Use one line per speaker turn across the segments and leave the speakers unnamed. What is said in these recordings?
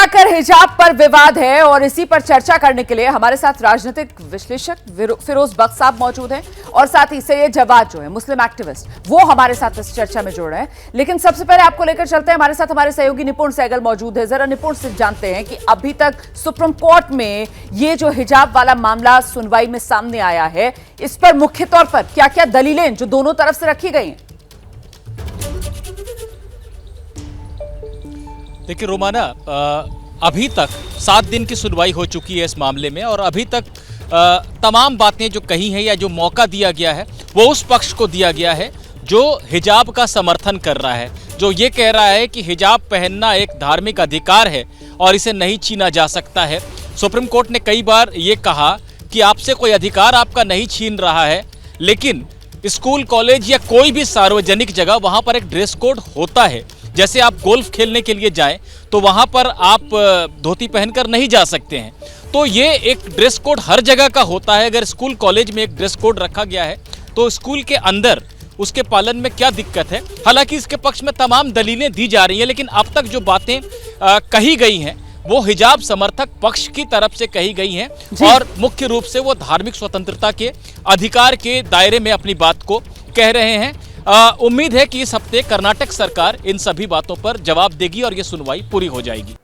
आकर हिजाब पर विवाद है और इसी पर चर्चा करने के लिए हमारे साथ राजनीतिक विश्लेषक फिरोज बख्श साहब मौजूद हैं और साथ ही सैयद जवाद जो है मुस्लिम एक्टिविस्ट, वो हमारे साथ इस चर्चा में जुड़ रहे हैं। लेकिन सबसे पहले आपको लेकर चलते हैं, हमारे साथ हमारे सहयोगी निपुण सहगल मौजूद है। जरा निपुण से जानते हैं कि अभी तक सुप्रीम कोर्ट में ये जो हिजाब वाला मामला सुनवाई में सामने आया है, इस पर मुख्य तौर पर क्या क्या दलीलें जो दोनों तरफ से रखी गई हैं?
देखिए रोमाना, अभी तक 7 दिन की सुनवाई हो चुकी है इस मामले में और अभी तक तमाम बातें जो कही हैं या जो मौका दिया गया है वो उस पक्ष को दिया गया है जो हिजाब का समर्थन कर रहा है, जो ये कह रहा है कि हिजाब पहनना एक धार्मिक अधिकार है और इसे नहीं छीना जा सकता है। सुप्रीम कोर्ट ने कई बार ये कहा कि आपसे कोई अधिकार आपका नहीं छीन रहा है, लेकिन स्कूल, कॉलेज या कोई भी सार्वजनिक जगह वहाँ पर एक ड्रेस कोड होता है। जैसे आप गोल्फ खेलने के लिए जाएं तो वहाँ पर आप धोती पहनकर नहीं जा सकते हैं, तो ये एक ड्रेस कोड हर जगह का होता है। अगर स्कूल, कॉलेज में एक ड्रेस कोड रखा गया है तो स्कूल के अंदर उसके पालन में क्या दिक्कत है? हालांकि इसके पक्ष में तमाम दलीलें दी जा रही हैं, लेकिन अब तक जो बातें कही गई हैं वो हिजाब समर्थक पक्ष की तरफ से कही गई हैं और मुख्य रूप से वो धार्मिक स्वतंत्रता के अधिकार के दायरे में अपनी बात को कह रहे हैं। उम्मीद है कि इस हफ्ते कर्नाटक सरकार इन सभी बातों पर जवाब देगी और ये सुनवाई पूरी हो जाएगी।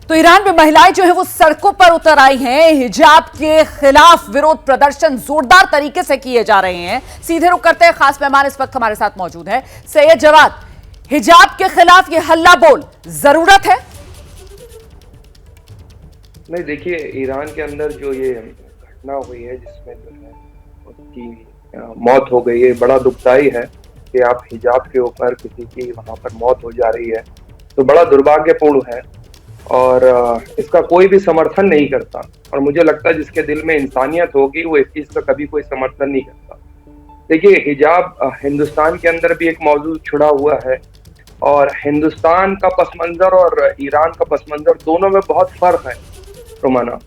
तो ईरान में महिलाएं जो है वो सड़कों पर उतर आई हैं, हिजाब के खिलाफ विरोध प्रदर्शन जोरदार तरीके से किए जा रहे हैं। सीधे रुख करते हैं, खास मेहमान इस वक्त हमारे साथ मौजूद है सैयद जवाद। हिजाब के खिलाफ ये हल्ला बोल जरूरत है?
नहीं, देखिए, ईरान के अंदर जो ये घटना हुई है जिसमें जो है उसकी मौत हो गई है, बड़ा दुखदाई है कि आप हिजाब के ऊपर किसी की वहां पर मौत हो जा रही है, तो बड़ा दुर्भाग्यपूर्ण है और इसका कोई भी समर्थन नहीं करता। और मुझे लगता है जिसके दिल में इंसानियत होगी वो इस चीज का कभी कोई समर्थन नहीं करता। देखिए, हिजाब हिंदुस्तान के अंदर भी एक मौजूद छुड़ा हुआ है और हिंदुस्तान का पस मंजर और ईरान का पस मंजर दोनों में बहुत फर्क है रोमाना।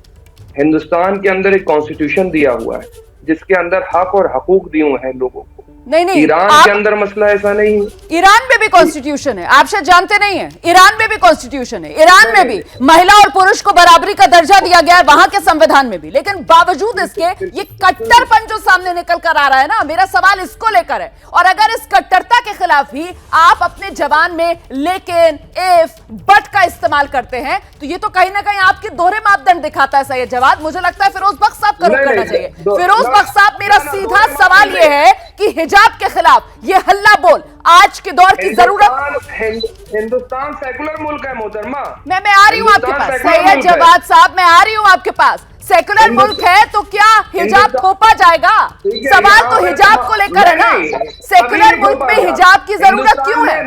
हिंदुस्तान के अंदर एक कॉन्स्टिट्यूशन दिया हुआ है जिसके अंदर हक और हकूक दिए हुए हैं लोगों को।
नहीं,
ईरान के अंदर मसला ऐसा नहीं है।
ईरान में भी कॉन्स्टिट्यूशन है, आप शायद जानते नहीं है। ईरान में भी कॉन्स्टिट्यूशन है, ईरान में भी महिला और पुरुष को बराबरी का दर्जा दिया गया है वहां के संविधान में भी। लेकिन बावजूद इसके ये कट्टरपन जो सामने निकल कर आ रहा है ना, मेरा सवाल इसको लेकर है। और अगर इस कट्टरता के खिलाफ ही आप अपने जवान में लेकिन, इफ, बट का इस्तेमाल करते हैं तो ये तो कहीं ना कहीं आपके दोहरे मापदंड दिखाता है सैयद जवाद। मुझे लगता है फिरोज बख्श साहब का रुख करना चाहिए। फिरोज बख्श साहब, मेरा सीधा सवाल ये है कि हिजाब के खिलाफ ये हल्ला बोल आज के दौर की जरूरत।
हिंदुस्तान सेकुलर मुल्क है मोहतरमा।
मैं आ रही हूं आपके पास सैयद जवाद साहब, मैं आ रही हूं आपके पास। सेकुलर मुल्क है तो क्या हिजाब थोपा जाएगा? सवाल तो हिजाब को लेकर है ना। सेकुलर मुल्क में हिजाब की जरूरत क्यों है?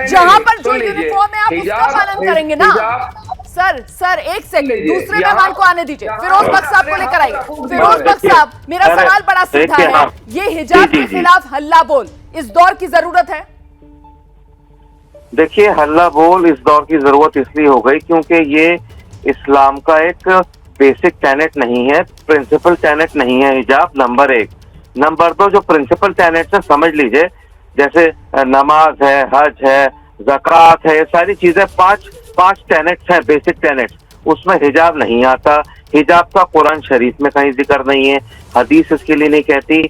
जहां पर जो यूनिफॉर्म है आप उसका पालन करेंगे ना। सर एक सेकंड, दूसरे मेहमान को आने दीजिए। फिरोज बख्श साहब को लेकर आइए। फिरोज बख्श साहब, मेरा सवाल बड़ा सीधा है, ये हिजाब के खिलाफ हल्ला बोल इस दौर की जरूरत है?
देखिए, हल्ला बोल इस दौर की जरूरत इसलिए हो गई क्योंकि ये इस्लाम का एक बेसिक टेनेट नहीं है, प्रिंसिपल टेनेट नहीं है हिजाब, नंबर 1। नंबर 2, जो प्रिंसिपल टेनेट है समझ लीजिए, जैसे नमाज है, हज है, ज़कात है, ये सारी चीजें पांच टेनेट्स हैं, बेसिक टेनेट्स, उसमें हिजाब नहीं आता। हिजाब का कुरान शरीफ में कहीं जिक्र नहीं है, हदीस इसके लिए नहीं कहती।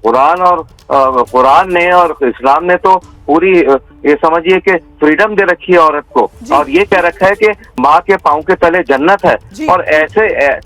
कुरान ने और इस्लाम ने तो पूरी ये समझिए कि फ्रीडम दे रखी है औरत को, और ये कह रखा है कि माँ के पाँव के तले जन्नत है। और ऐसे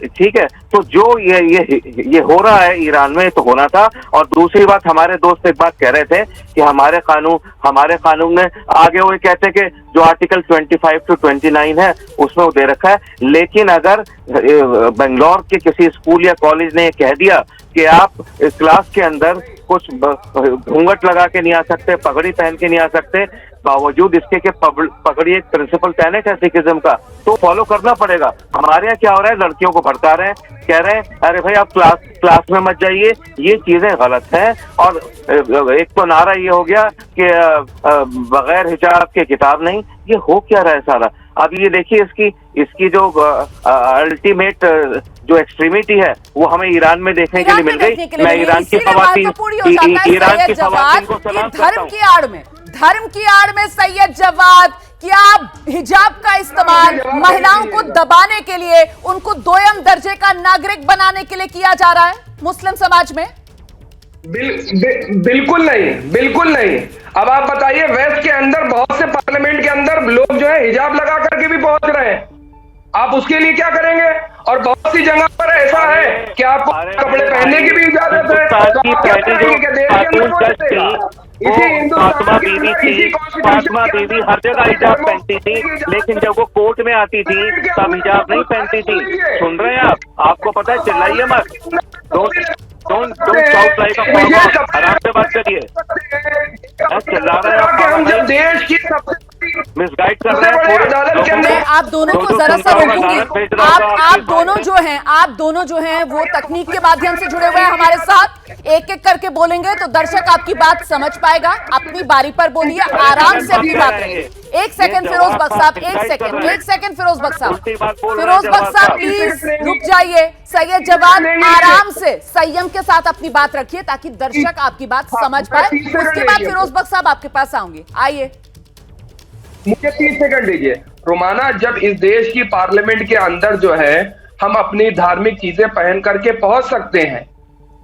ठीक है, तो जो ये हो रहा है ईरान में तो होना था। और दूसरी बात, हमारे दोस्त एक बात कह रहे थे कि हमारे कानून में आगे वो कहते हैं कि जो आर्टिकल 25 to 29 है उसमें वो दे रखा है। लेकिन अगर बेंगलोर के किसी स्कूल या कॉलेज ने कह दिया कि आप क्लास के अंदर कुछ घूंघट लगा के नहीं आ सकते, पगड़ी पहन के नहीं आ सकते, बावजूद इसके कि पगड़ी एक प्रिंसिपल टेनेट है सिखिज्म का, तो फॉलो करना पड़ेगा। हमारे यहाँ क्या हो रहा है, लड़कियों को भड़का रहे हैं, कह रहे हैं अरे भाई आप क्लास में मत जाइए, ये चीजें गलत हैं। और एक तो नारा ये हो गया कि बगैर हिजाब के किताब नहीं, ये हो क्या रहा है सारा। अब ये देखिए, इसकी जो अल्टीमेट जो एक्सट्रीमिटी है वो हमें ईरान में देखने के लिए मिल गई। मैं ईरान की खवातीन को सलाम करता हूं।
धर्म की आड़ में सैयद जवाद क्या हिजाब का इस्तेमाल महिलाओं को दबाने के लिए, उनको दोयम दर्जे का नागरिक बनाने के लिए किया जा रहा है मुस्लिम समाज में?
बिल्कुल नहीं, बिल्कुल नहीं। अब आप बताइए, वेस्ट के अंदर बहुत से पार्लियामेंट के अंदर लोग जो है हिजाब लगा करके भी पहुंच रहे हैं, आप उसके लिए क्या करेंगे? और बहुत सी जगह पर ऐसा है कि आपको कपड़े पहनने की भी इजाजत है, तो आप क्या करेंगे कि देश के अंदर
फातिमा बीवी हर जगह हिजाब पहनती थी, लेकिन जब वो कोर्ट में आती थी तब हिजाब नहीं पहनती थी। सुन रहे हैं आप? आपको पता है, चिल्लाइए मत, don't shout like a farmer, आराम से बात करिए। चिल्ला रहे हैं आप,
जब देश की सबसे
मिसगाइड कर रहे हैं।
मैं आप दोनों को जरा सा रोकूंगी। आप दोनों जो हैं वो तकनीक के माध्यम से जुड़े हुए हैं हमारे साथ, एक एक करके बोलेंगे तो दर्शक आपकी बात समझ पाएगा। अपनी बारी पर बोलिए, आराम से अपनी बात रखिए। एक सेकंड फिरोज बख्श साहब, एक सेकंड फिरोज बख्श साहब, प्लीज रुक जाइए। सैयद जवाद, आराम से संयम के साथ अपनी बात रखिए ताकि दर्शक आपकी बात समझ पाए। उसके बाद फिरोज बख्श साहब आपके पास आऊंगी, आइए।
मुझे 30 सेकंड दीजिए। रोमाना, जब इस देश की पार्लियामेंट के अंदर जो है हम अपनी धार्मिक चीजें पहन करके पहुंच सकते हैं,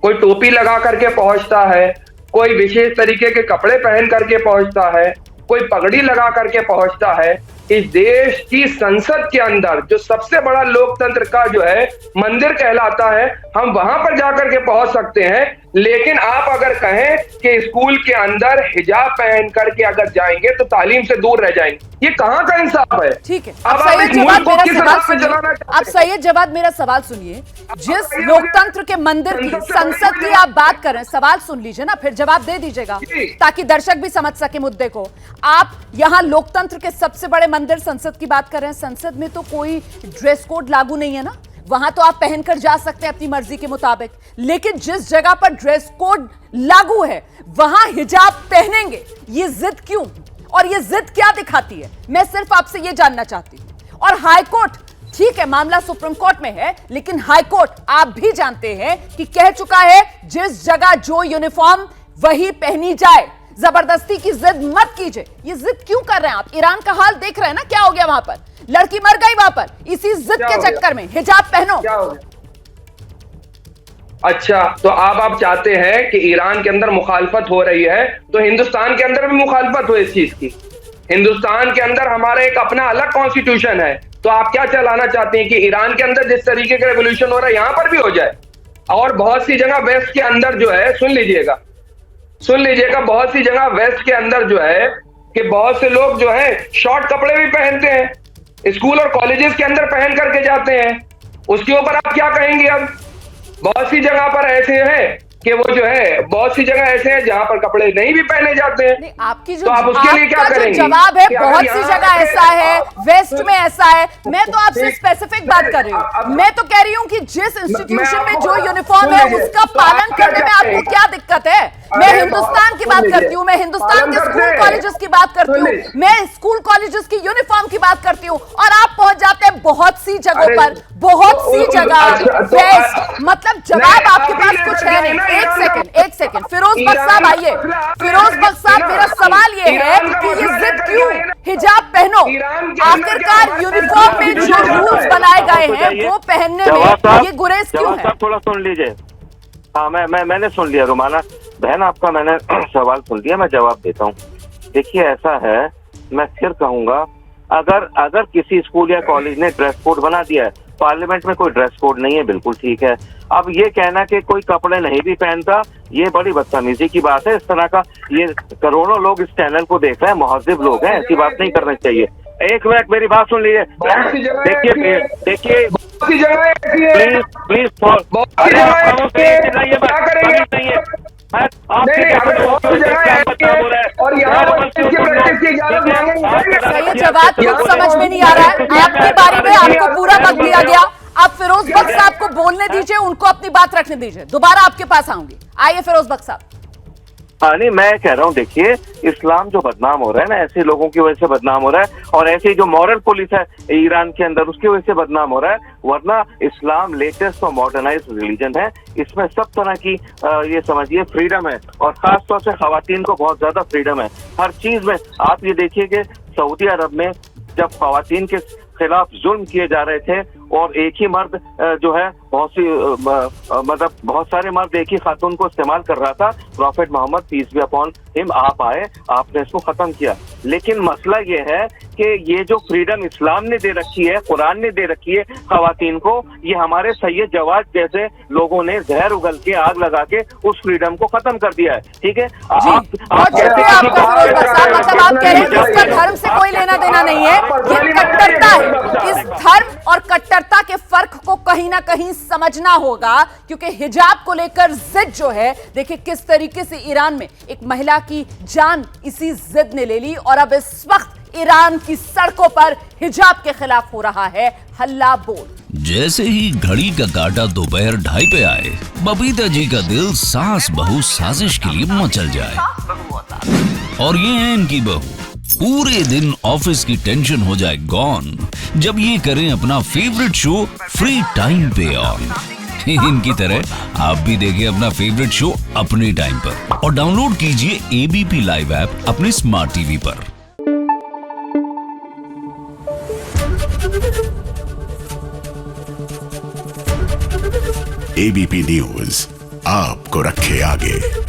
कोई टोपी लगा करके पहुंचता है, कोई विशेष तरीके के कपड़े पहन करके पहुंचता है, कोई पगड़ी लगा करके पहुंचता है, इस देश की संसद के अंदर जो सबसे बड़ा लोकतंत्र का जो है मंदिर कहलाता है, हम वहां पर जाकर के पहुंच सकते हैं। लेकिन आप अगर कहें कि स्कूल के अंदर हिजाब पहन करके अगर जाएंगे तो तालीम से दूर रह जाएंगे, ये कहां का इंसाफ है?
ठीक है, अब सैयद जवाद मेरा सवाल सुनिए। अब सैयद जवाद मेरा सवाल सुनिए। जिस लोकतंत्र के मंदिर की, संसद की आप बात कर रहे हैं, सवाल सुन लीजिए ना, फिर जवाब दे दीजिएगा ताकि दर्शक भी समझ सके मुद्दे को। आप यहां लोकतंत्र के सबसे बड़े मंदिर संसद की बात कर रहे हैं। संसद में तो कोई ड्रेस कोड लागू नहीं है ना, वहां तो आप पहनकर जा सकते हैं अपनी मर्जी के मुताबिक। लेकिन जिस जगह पर ड्रेस कोड लागू है वहां हिजाब पहनेंगे, ये जिद क्यों? और ये जिद क्या दिखाती है? मैं सिर्फ आपसे ये जानना चाहती हूं। और हाईकोर्ट, ठीक है मामला सुप्रीम कोर्ट में है, लेकिन हाईकोर्ट आप भी जानते हैं कि कह चुका है जिस जगह जो यूनिफॉर्म वही पहनी जाए, जबरदस्ती की जिद मत कीजिए। ये जिद क्यों कर रहे हैं आप? ईरान का हाल देख रहे हैं ना, क्या हो गया वहां पर, लड़की मर गई वहां पर इसी जिद के चक्कर में, हिजाब पहनो।
क्या हो गया? अच्छा, तो आप चाहते हैं कि ईरान के अंदर मुखालफत हो रही है तो हिंदुस्तान के अंदर भी मुखालफत हो इस चीज की। हिंदुस्तान के अंदर हमारा एक अपना अलग कॉन्स्टिट्यूशन है, तो आप क्या चलाना चाहते हैं कि ईरान के अंदर जिस तरीके का रेवोल्यूशन हो रहा है यहां पर भी हो जाए? और बहुत सी जगह वेस्ट के अंदर जो है, सुन लीजिएगा, बहुत सी जगह वेस्ट के अंदर जो है कि बहुत से लोग जो है शॉर्ट कपड़े भी पहनते हैं, स्कूल और कॉलेजेस के अंदर पहन करके जाते हैं। उसके ऊपर आप क्या कहेंगे? अब बहुत सी जगह पर ऐसे हैं कि वो जो है, बहुत सी जगह ऐसे हैं जहां पर कपड़े नहीं भी पहने जाते हैं।
आपकी जो,
तो आप उसके लिए क्या करेंगे?
जवाब है बहुत सी जगह ऐसा है, वेस्ट में ऐसा है। मैं तो आपसे स्पेसिफिक बात कर रही हूँ। मैं तो कह रही हूँ कि जिस इंस्टीट्यूशन में जो यूनिफॉर्म है उसका पालन करने में आपको क्या दिक्कत है? मैं हिंदुस्तान की बात करती हूँ, मैं हिंदुस्तान के स्कूल कॉलेजेस की बात करती हूँ, मैं स्कूल कॉलेजेस की यूनिफॉर्म की बात करती हूँ, और आप पहुंच जाते हैं बहुत सी जगहों पर, बहुत सी जगह वेस्ट। मतलब जवाब आपके पास कुछ है नहीं। एक सेकंड फिरोज बख्श साहब आइए। फिरोज बख्श साहब, मेरा सवाल ये है कि ये जिद क्यों? हिजाब पहनो, आखिरकार यूनिफॉर्म में जो रूल्स बनाए गए हैं वो पहनने में ये गुरेज क्यों है?
थोड़ा सुन लीजिए। हाँ, मैंने सुन लिया रोमाना बहन, आपका मैंने सवाल सुन लिया, मैं जवाब देता हूँ। देखिए ऐसा है, मैं फिर कहूंगा, अगर किसी स्कूल या कॉलेज ने ड्रेस कोड बना दिया है, पार्लियामेंट में कोई ड्रेस कोड नहीं है, बिल्कुल ठीक है। अब ये कहना कि कोई कपड़े नहीं भी पहनता, ये बड़ी बदतमीजी की बात है। इस तरह का, ये करोड़ों लोग इस चैनल को देख रहे हैं, मुहज्जिब लोग हैं, ऐसी बात नहीं करनी चाहिए। एक मिनट मेरी बात सुन लीजिए। देखिए प्लीज
सही जवाब कुछ समझ में नहीं आ रहा है। आपकी बारी में आपको पूरा वक्त दिया गया। आप फिरोज बख्श साहब को बोलने दीजिए, उनको अपनी बात रखने दीजिए। दोबारा आपके पास आऊंगी, आइए फिरोज बख्श साहब।
हाँ नहीं, मैं कह रहा हूँ, देखिए इस्लाम जो बदनाम हो रहा है ना, ऐसे लोगों की वजह से बदनाम हो रहा है, और ऐसे जो मॉरल पुलिस है ईरान के अंदर, उसकी वजह से बदनाम हो रहा है। वरना इस्लाम लेटेस्ट और मॉडर्नाइज रिलीजन है, इसमें सब तरह की ये समझिए फ्रीडम है, और खास तौर से खवातीन को बहुत ज्यादा फ्रीडम है हर चीज में। आप ये देखिए कि सऊदी अरब में जब खवातीन के खिलाफ जुल्म किए जा रहे थे और एक ही मर्द जो है मतलब बहुत सारे मर्द एक ही खातून को इस्तेमाल कर रहा था, prophet Mohammad peace be upon him आप आए, आपने इसको खत्म किया। लेकिन मसला ये है कि ये जो फ्रीडम इस्लाम ने दे रखी है, कुरान ने दे रखी है खवातीन को, ये हमारे सैयद जवाद जैसे लोगों ने जहर उगल के आग लगा के उस फ्रीडम को खत्म कर दिया है। ठीक है,
बहुत शुक्रिया आपका फिरोज साहब। मतलब आप कह रहे हैं कि इसका धर्म से कोई लेना देना नहीं है, ये कट्टरता है। इस धर्म और कट्टरता के फर्क को कहीं ना कहीं समझना होगा, क्योंकि हिजाब को लेकर जिद जो है, देखिए किस तरीके से ईरान में एक महिला की जान इसी जिद ने ले ली, और अब इस वक्त ईरान की सड़कों पर हिजाब के खिलाफ हो रहा है हल्ला बोल।
जैसे ही घड़ी का काटा दोपहर 2:30 पे आए, बबीता जी का दिल सास बहू साजिश के लिए मचल जाए। और ये है इनकी बहू, पूरे दिन ऑफिस की टेंशन हो जाए गॉन जब ये करें अपना फेवरेट शो फ्री टाइम पे ऑन। इनकी तरह आप भी देखिए अपना फेवरेट शो अपने टाइम पर और डाउनलोड कीजिए एबीपी लाइव ऐप अपने स्मार्ट टीवी पर।
एबीपी न्यूज आपको रखे आगे।